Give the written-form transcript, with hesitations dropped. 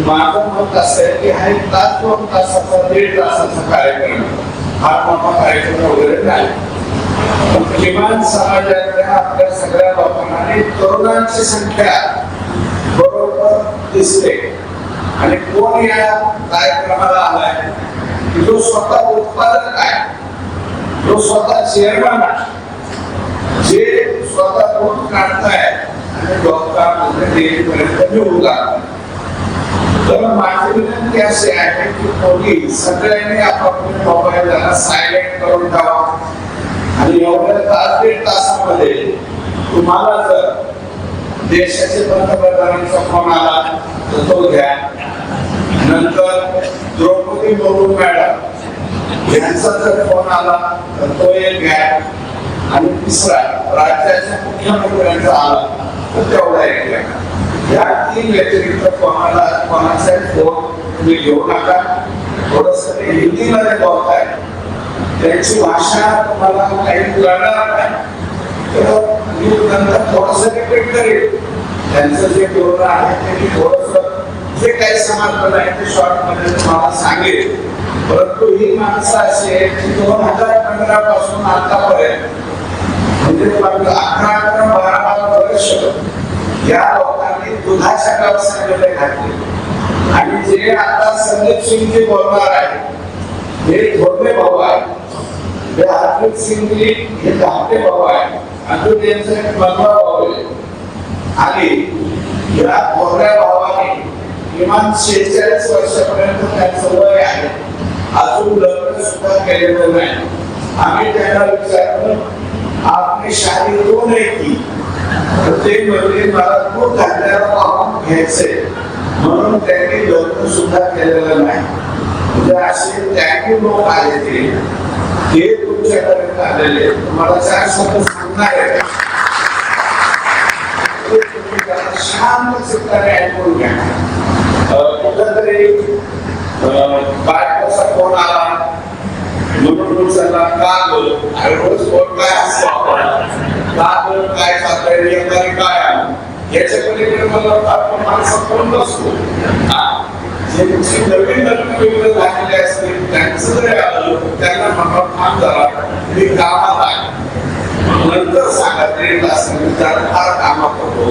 माझं मत असं आहे की हा 1 तास 2 तासाचा 1.5 तासाचा कार्यक्रम फार मोठा कार्यक्रम वगैरे नाही, पण किमान समाजातल्या आपल्या सगळ्या लोकांना आणि तरुणांची संख्या बरोबर दिसते. आणि कोण या कार्यक्रमाला आलाय, जो स्वतः उत्पादक आहे, जो स्वतः चेअरमन आहे, जे स्वतः दूध काढताय आणि लोकांमध्ये डेअरीपर्यंत घेऊन जातात. तर माझी विनंती अशी आहे की कोणी सगळ्यांनी आपापले मोबाईल सायलेंट करून ठेवा आणि एवढ्या 1.5 तासामध्ये तुम्हाला जर देशाचे पंतप्रधानांचा फोन आला तर तो घ्या, नंतर द्रौपदी मुर्मू मॅडम यांचा जर फोन आला तर तो एक घ्या, आणि तिसरा राज्याच्या मुख्यमंत्र्यांचा आला तर तेवढा एक घ्या. या 3 व्यतिरिक्त कोणाचा फोन तुम्ही घेऊ नका. थोडस ते हिंदीमध्ये बोलताय, त्यांची भाषा तुम्हाला काही कळणार नाही, तर मी नंतर थोडस रिपीट करेन. त्यांचं जे बोलणं आहे ते मी थोडस जे काही समजलं नाही ते शॉर्ट मध्ये तुम्हाला सांगेल. परंतु ही माणसं अशी आहे की 2015 पासून आतापर्यंत म्हणजे 11-12 वर्ष या लोकांनी दुधाच्या व्यवसायामध्ये घातले. आणि जे आता संदीप सिंगजी बोलणार आहे हे थोरले भाऊ आहे, हे हरप्रीत सिंगजी हे धाकटे भाऊ आहे, आणि त्यांचे एक मधला भाऊ आहे. आणि या थोरल्या भावाने किमान 46 वर्षापर्यंत त्यांचं वय आहे, अजून लग्न सुद्धा केलेलं नाही. आम्ही त्यांना विचारलं आपली शादी कोण आहे की, ते म्हणजे मला दूध घातल्याला पाहून घ्यायचंय, म्हणून त्यांनी लग्न सुद्धा केलेलं नाही. म्हणजे असे त्यागी लोक आले ते तुमच्यापर्यंत आलेले. तुम्हाला 4 शब्द सांगणार आहे, शांत चित्ताने ऐकून घ्या. कुठंतरी बायकोचा फोन आला म्हणून उचलला, का बोल रोज फोन काय असतो का बोल काय चाललंय येणारी काय आलं याच्या पलीकडे मला आपण माणसं फोन नसतो. ज्यांची नवीन लग्न झालेले असतील त्यांचं जरी आलं त्यांना म्हणा थांब जरा मी कामात आहे, नंतर सांगा 1.5 तास फार कामात होतो.